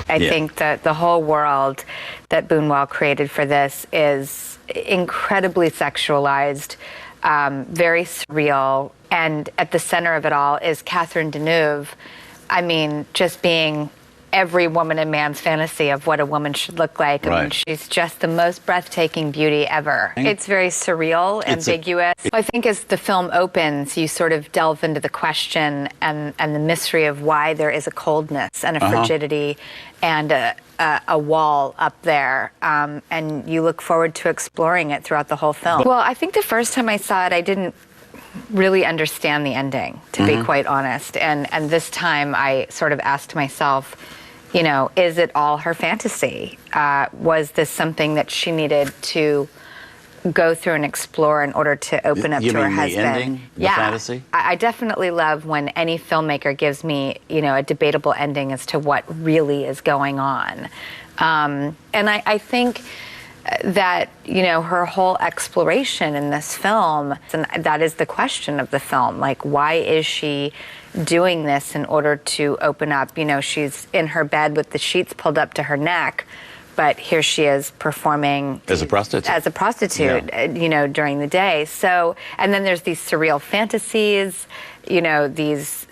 I think that the whole world that Bunuel created for this is incredibly sexualized, very surreal, and at the center of it all is Catherine Deneuve. I mean, just being every woman and man's fantasy of what a woman should look like. I mean, she's just the most breathtaking beauty ever. It's very surreal, ambiguous. I think as the film opens, you sort of delve into the question and the mystery of why there is a coldness and a frigidity and a wall up there. And you look forward to exploring it throughout the whole film. Well, I think the first time I saw it, I didn't really understand the ending, to be quite honest. And this time I sort of asked myself, you know, is it all her fantasy? Was this something that she needed to go through and explore in order to open up to her husband? The ending, the fantasy? I definitely love when any filmmaker gives me, you know, a debatable ending as to what really is going on. And I think that, you know, her whole exploration in this film, and that is the question of the film, like, why is she doing this in order to open up? You know, she's in her bed with the sheets pulled up to her neck, but here she is performing as a prostitute, you know, during the day. So, and then there's these surreal fantasies, you know, these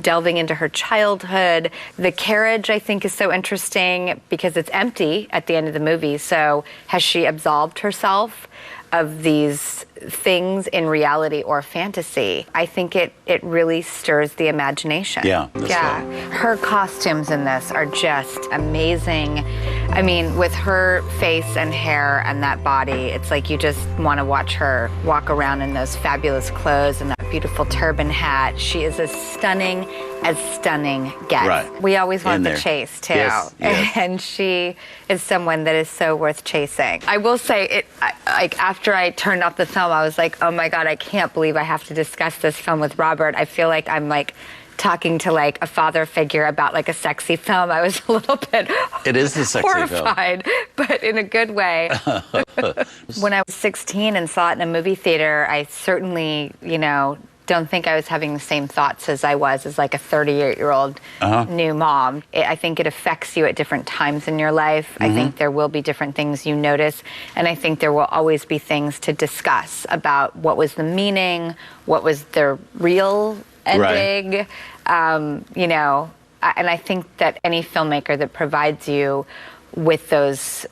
delving into her childhood. The carriage, I think, is so interesting because it's empty at the end of the movie. So has she absolved herself of these things in reality or fantasy? I think it really stirs the imagination. Yeah. Her costumes in this are just amazing. I mean, with her face and hair and that body, it's like you just want to watch her walk around in those fabulous clothes and that beautiful turban hat. She is as stunning gets. Right. We always want the chase, too. Yes. And she is someone that is so worth chasing. I will say, like, after I turned off the film, I was like, oh my God, I can't believe I have to discuss this film with Robert. I feel like I'm like talking to like a father figure about like a sexy film. I was a little bit horrified, but in a good way. When I was 16 and saw it in a movie theater, I certainly, you know, don't think I was having the same thoughts as I was as like a 38-year-old new mom. I think it affects you at different times in your life. I think there will be different things you notice, and I think there will always be things to discuss about what was the meaning, what was the real ending, you know, and I think that any filmmaker that provides you with those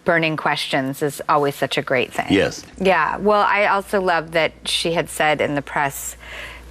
burning questions is always such a great thing. Yes. Yeah. Well, I also love that she had said in the press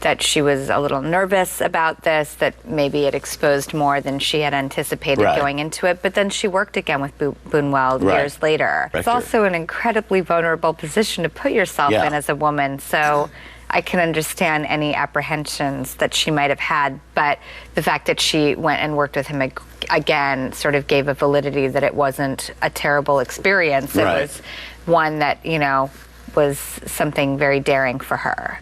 that she was a little nervous about this, that maybe it exposed more than she had anticipated going into it. But then she worked again with Bunuel years later. It's also an incredibly vulnerable position to put yourself in as a woman. So I can understand any apprehensions that she might have had, but the fact that she went and worked with him again sort of gave a validity that it wasn't a terrible experience. It was one that, you know, was something very daring for her.